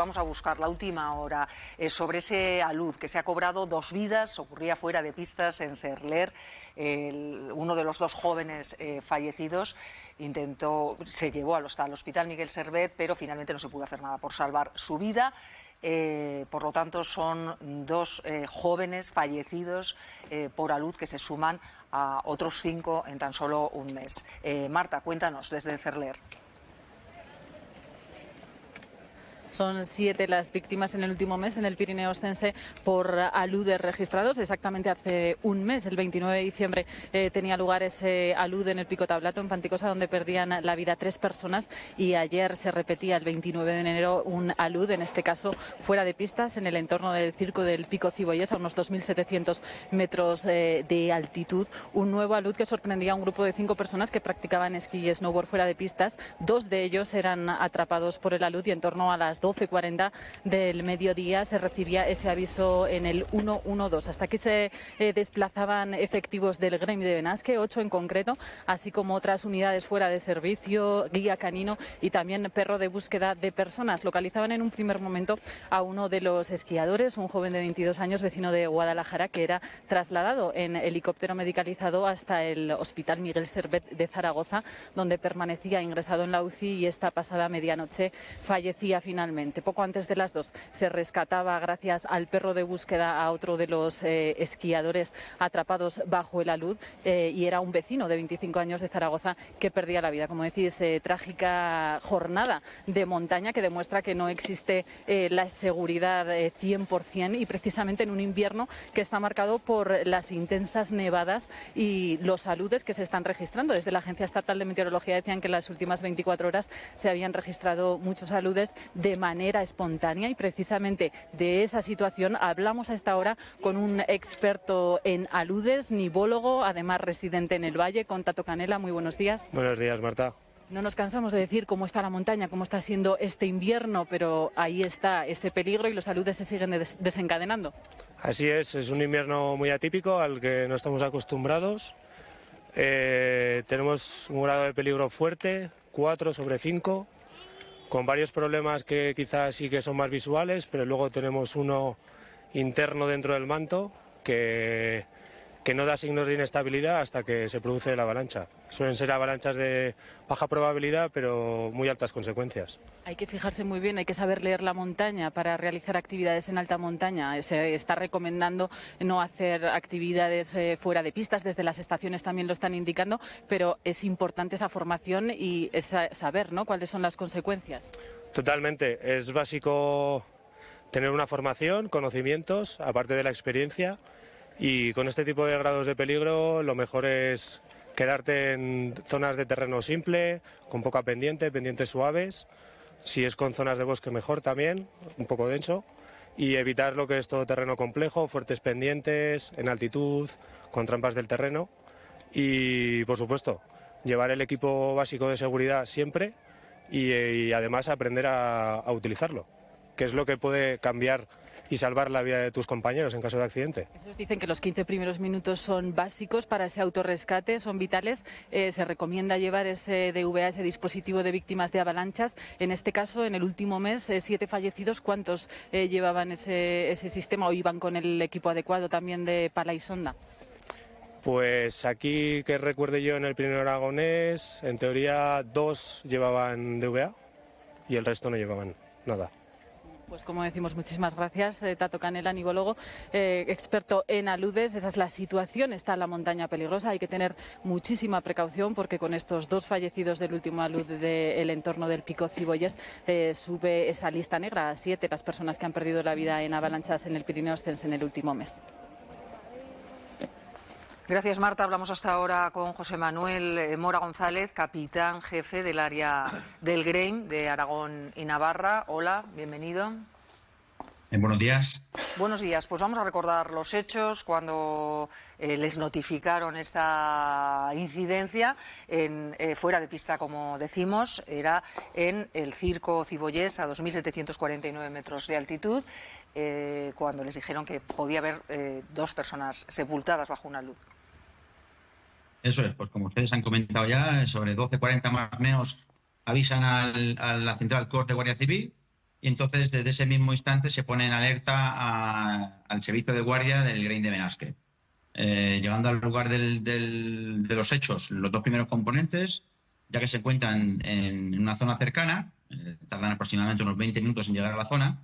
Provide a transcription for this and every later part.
vamos a buscar la última hora sobre ese alud que se ha cobrado 2 vidas. Ocurría fuera de pistas en Cerler. Uno de los 2 jóvenes fallecidos se llevó al hospital Miguel Servet, pero finalmente no se pudo hacer nada por salvar su vida. Por lo tanto, son 2 jóvenes fallecidos por alud que se suman a otros 5 en tan solo un mes. Marta, cuéntanos desde Cerler. Son 7 las víctimas en el último mes en el Pirineo Ostense por aludes registrados. Exactamente hace un mes, el 29 de diciembre, tenía lugar ese alud en el Pico Tablato, en Panticosa, donde perdían la vida 3 personas. Y ayer se repetía, el 29 de enero, un alud, en este caso fuera de pistas, en el entorno del circo del Pico Ciboyes, a unos 2.700 metros de altitud. Un nuevo alud que sorprendía a un grupo de 5 personas que practicaban esquí y snowboard fuera de pistas. 2 de ellos eran atrapados por el alud y en torno a las 12:40 del mediodía se recibía ese aviso en el 112. Hasta aquí se desplazaban efectivos del gremio de Benasque, 8 en concreto, así como otras unidades fuera de servicio, guía canino y también perro de búsqueda de personas. Localizaban en un primer momento a uno de los esquiadores, un joven de 22 años, vecino de Guadalajara, que era trasladado en helicóptero medicalizado hasta el Hospital Miguel Servet de Zaragoza, donde permanecía ingresado en la UCI y esta pasada medianoche fallecía finalmente. Poco antes de las 2 se rescataba, gracias al perro de búsqueda, a otro de los esquiadores atrapados bajo el alud y era un vecino de 25 años de Zaragoza que perdía la vida. Como decís, trágica jornada de montaña que demuestra que no existe la seguridad 100% y precisamente en un invierno que está marcado por las intensas nevadas y los aludes que se están registrando. Desde la Agencia Estatal de Meteorología decían que en las últimas 24 horas se habían registrado muchos aludes de manera espontánea y precisamente de esa situación hablamos a esta hora con un experto en aludes, nivólogo, además residente en el Valle, con Tato Canela. Muy buenos días. Buenos días, Marta. No nos cansamos de decir cómo está la montaña, cómo está siendo este invierno, pero ahí está ese peligro y los aludes se siguen desencadenando. Así es un invierno muy atípico al que no estamos acostumbrados. Tenemos un grado de peligro fuerte, 4/5. Con varios problemas que quizás sí que son más visuales, pero luego tenemos uno interno dentro del manto que no da signos de inestabilidad hasta que se produce la avalancha. Suelen ser avalanchas de baja probabilidad, pero muy altas consecuencias. Hay que fijarse muy bien, hay que saber leer la montaña para realizar actividades en alta montaña. Se está recomendando no hacer actividades fuera de pistas, desde las estaciones también lo están indicando, pero es importante esa formación y saber, ¿no?, cuáles son las consecuencias. Totalmente, es básico tener una formación, conocimientos, aparte de la experiencia, y con este tipo de grados de peligro lo mejor es quedarte en zonas de terreno simple, con poca pendiente, pendientes suaves. Si es con zonas de bosque mejor también, un poco denso, y evitar lo que es todo terreno complejo, fuertes pendientes, en altitud, con trampas del terreno y, por supuesto, llevar el equipo básico de seguridad siempre y además aprender a utilizarlo, que es lo que puede cambiar y salvar la vida de tus compañeros en caso de accidente. Esos dicen que los 15 primeros minutos son básicos para ese autorrescate, son vitales. Se recomienda llevar ese DVA, ese dispositivo de víctimas de avalanchas. En este caso, en el último mes, 7 fallecidos. ¿Cuántos llevaban ese sistema o iban con el equipo adecuado también de pala y sonda? Pues aquí, que recuerde yo, en el Pirineo Aragonés, en teoría 2 llevaban DVA y el resto no llevaban nada. Pues como decimos, muchísimas gracias, Tato Canela, nivólogo, experto en aludes. Esa es la situación, está la montaña peligrosa, hay que tener muchísima precaución porque con estos 2 fallecidos del último alud del entorno del Pico Ciboyes sube esa lista negra a 7 las personas que han perdido la vida en avalanchas en el Pirineo Ostense en el último mes. Gracias, Marta. Hablamos hasta ahora con José Manuel Mora González, capitán jefe del área del GREIM de Aragón y Navarra. Hola, bienvenido. Buenos días. Buenos días. Pues vamos a recordar los hechos cuando les notificaron esta incidencia fuera de pista, como decimos. Era en el Circo Ciboyes, a 2.749 metros de altitud, cuando les dijeron que podía haber 2 personas sepultadas bajo una luz. Eso es, pues como ustedes han comentado ya, sobre 12:40 más o menos avisan a la Central Corps de Guardia Civil y entonces desde ese mismo instante se pone en alerta al servicio de guardia del Grain de Benasque. Llegando al lugar de los hechos, los dos primeros componentes, ya que se encuentran en una zona cercana, tardan aproximadamente unos 20 minutos en llegar a la zona,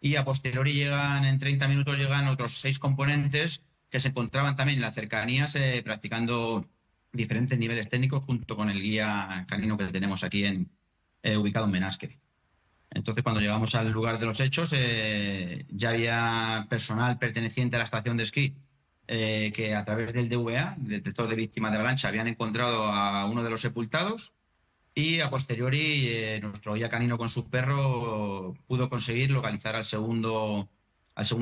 y a posteriori en 30 minutos llegan otros 6 componentes que se encontraban también en las cercanías practicando diferentes niveles técnicos junto con el guía canino que tenemos aquí ubicado en Benasque. Entonces, cuando llegamos al lugar de los hechos, ya había personal perteneciente a la estación de esquí que a través del DVA, detector de víctimas de avalancha, habían encontrado a uno de los sepultados y a posteriori nuestro guía canino con su perro pudo conseguir localizar al segundo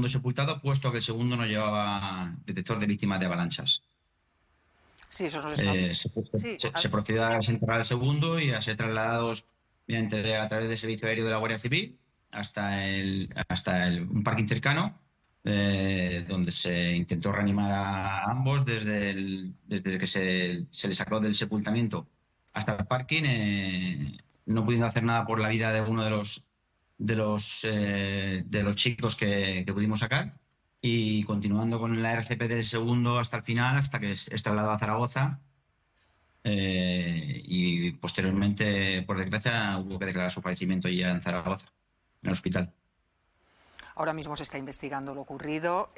sepultado, puesto que el segundo no llevaba detector de víctimas de avalanchas. Sí, eso nos está... Se procedió a desenterrar al segundo y a ser trasladados a través del servicio aéreo de la Guardia Civil hasta un parking cercano, donde se intentó reanimar a ambos desde que se les sacó del sepultamiento hasta el parking, no pudiendo hacer nada por la vida de uno de los chicos que pudimos sacar, y continuando con la RCP del segundo hasta el final, hasta que es trasladado a Zaragoza, y posteriormente, por desgracia, hubo que declarar su fallecimiento ya en Zaragoza, en el hospital. Ahora mismo se está investigando lo ocurrido,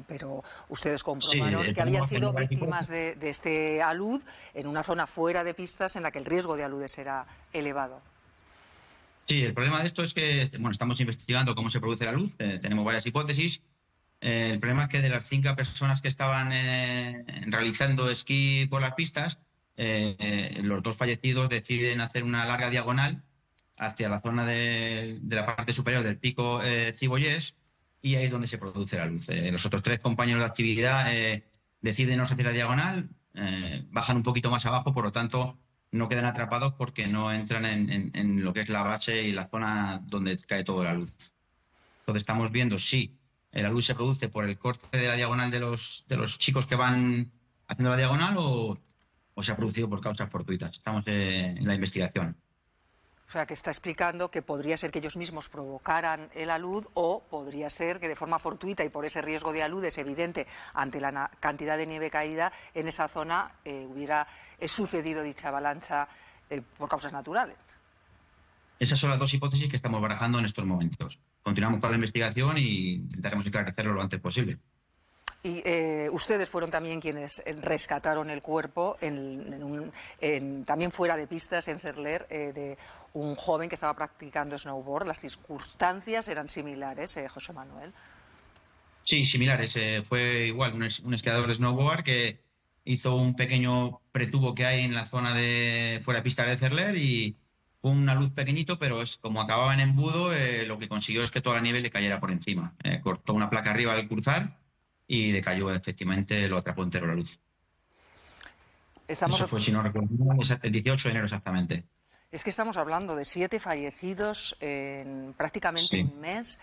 pero ustedes comprobaron que habían sido víctimas de este alud en una zona fuera de pistas en la que el riesgo de aludes era elevado. Sí, el problema de esto es que estamos investigando cómo se produce la luz, tenemos varias hipótesis. El problema es que de las 5 personas que estaban realizando esquí por las pistas, los 2 fallecidos deciden hacer una larga diagonal hacia la zona de la parte superior del pico Cibollés, y ahí es donde se produce la luz. Los otros 3 compañeros de actividad deciden no hacer la diagonal, bajan un poquito más abajo, por lo tanto no quedan atrapados porque no entran en lo que es la base y la zona donde cae toda la luz. Entonces estamos viendo si la luz se produce por el corte de la diagonal de los chicos que van haciendo la diagonal o se ha producido por causas fortuitas. Estamos en la investigación. O sea, que está explicando que podría ser que ellos mismos provocaran el alud, o podría ser que de forma fortuita y por ese riesgo de alud es evidente ante la cantidad de nieve caída en esa zona hubiera sucedido dicha avalancha por causas naturales. Esas son las 2 hipótesis que estamos barajando en estos momentos. Continuamos con la investigación y intentaremos esclarecerlo lo antes posible. Y ustedes fueron también quienes rescataron el cuerpo también fuera de pistas, en Cerler, de un joven que estaba practicando snowboard. Las circunstancias eran similares, José Manuel. Sí, similares. Fue igual un esquiador de snowboard que hizo un pequeño pretubo que hay en la zona de fuera de pista de Cerler, y fue una luz pequeñito, pero como acababa en embudo, lo que consiguió es que toda la nieve le cayera por encima. Cortó una placa arriba al cruzar y le cayó, efectivamente, lo atrapó entero la luz. Eso fue, si no recuerdo, el 18 de enero exactamente. Es que estamos hablando de 7 fallecidos en prácticamente un mes.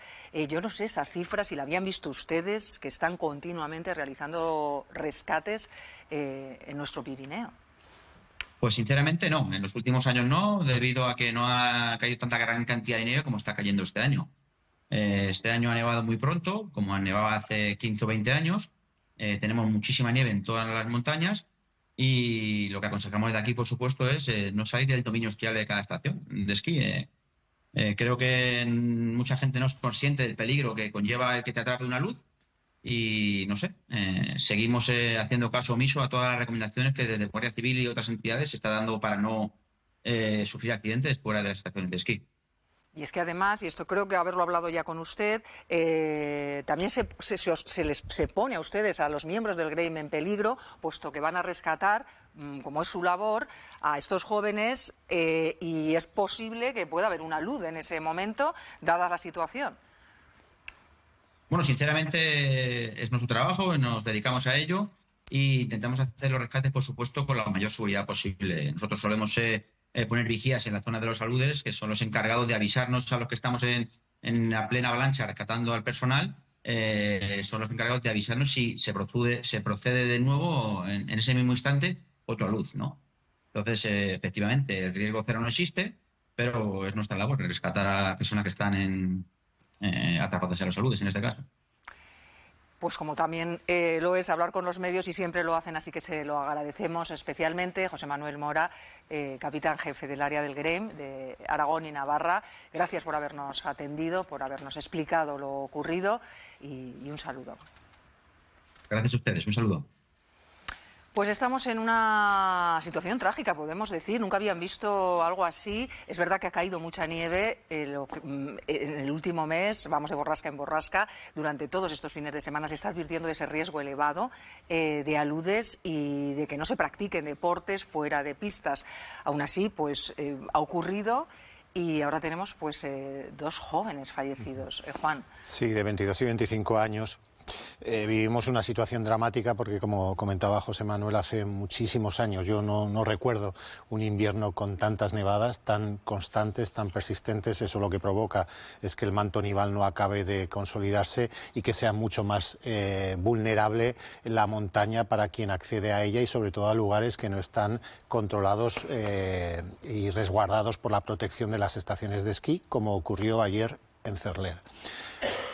Yo no sé esa cifra, si la habían visto ustedes, que están continuamente realizando rescates en nuestro Pirineo. Pues sinceramente no, en los últimos años no, debido a que no ha caído tanta gran cantidad de nieve como está cayendo este año. Este año ha nevado muy pronto, como nevaba hace 15 o 20 años. Tenemos muchísima nieve en todas las montañas, y lo que aconsejamos de aquí, por supuesto, es no salir del dominio esquiable de cada estación de esquí. Creo que mucha gente no es consciente del peligro que conlleva el que te atrape una luz, y no sé, seguimos haciendo caso omiso a todas las recomendaciones que desde Guardia Civil y otras entidades se está dando para no sufrir accidentes fuera de las estaciones de esquí. Y es que además, y esto creo que haberlo hablado ya con usted, también se pone a ustedes, a los miembros del Grain, en peligro, puesto que van a rescatar, como es su labor, a estos jóvenes, y es posible que pueda haber una luz en ese momento, dada la situación. Bueno, sinceramente es nuestro trabajo, nos dedicamos a ello e intentamos hacer los rescates, por supuesto, con la mayor seguridad posible. Nosotros solemos poner vigías en la zona de los aludes, que son los encargados de avisarnos a los que estamos en la plena avalancha rescatando al personal. Son los encargados de avisarnos si se procede de nuevo en ese mismo instante otro alud, ¿no? Entonces, efectivamente, el riesgo cero no existe. pero es nuestra labor rescatar a las personas que están atrapadas en los aludes, en este caso. Pues como también lo es hablar con los medios y siempre lo hacen, así que se lo agradecemos especialmente. José Manuel Mora, capitán jefe del área del GREIM de Aragón y Navarra, gracias por habernos atendido, por habernos explicado lo ocurrido y un saludo. Gracias a ustedes, un saludo. Pues estamos en una situación trágica, podemos decir. Nunca habían visto algo así. Es verdad que ha caído mucha nieve en el último mes, vamos de borrasca en borrasca. Durante todos estos fines de semana se está advirtiendo de ese riesgo elevado de aludes y de que no se practiquen deportes fuera de pistas. Aún así, pues ha ocurrido. Y ahora tenemos pues 2 jóvenes fallecidos. Juan. Sí, de 22 y 25 años. Vivimos una situación dramática porque, como comentaba José Manuel, hace muchísimos años yo no recuerdo un invierno con tantas nevadas tan constantes, tan persistentes. Eso lo que provoca es que el manto nival no acabe de consolidarse y que sea mucho más vulnerable la montaña para quien accede a ella, y sobre todo a lugares que no están controlados y resguardados por la protección de las estaciones de esquí, como ocurrió ayer en Cerler.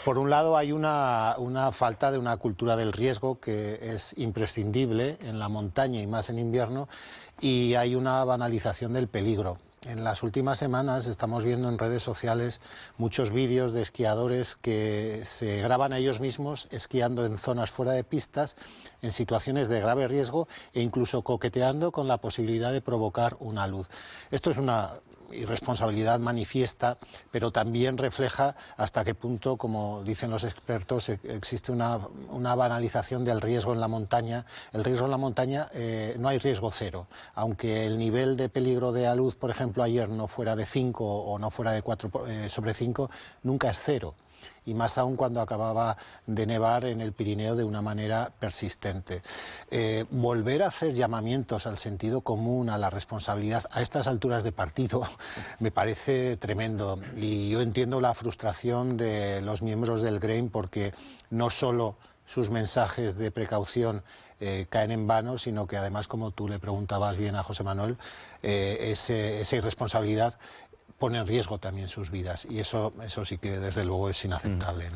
Por un lado, hay una falta de una cultura del riesgo que es imprescindible en la montaña y más en invierno, y hay una banalización del peligro. En las últimas semanas estamos viendo en redes sociales muchos vídeos de esquiadores que se graban a ellos mismos esquiando en zonas fuera de pistas, en situaciones de grave riesgo e incluso coqueteando con la posibilidad de provocar una luz. Esto es una irresponsabilidad manifiesta, pero también refleja hasta qué punto, como dicen los expertos, existe una banalización del riesgo en la montaña. El riesgo en la montaña, no hay riesgo cero, aunque el nivel de peligro de alud, por ejemplo, ayer no fuera de 5 o no fuera de 4 sobre 5, nunca es cero. Y más aún cuando acababa de nevar en el Pirineo de una manera persistente. Volver a hacer llamamientos al sentido común, a la responsabilidad, a estas alturas de partido, me parece tremendo. Y yo entiendo la frustración de los miembros del GREIM, porque no solo sus mensajes de precaución caen en vano, sino que además, como tú le preguntabas bien a José Manuel, esa irresponsabilidad pone en riesgo también sus vidas, y eso sí que desde luego es inaceptable, ¿no?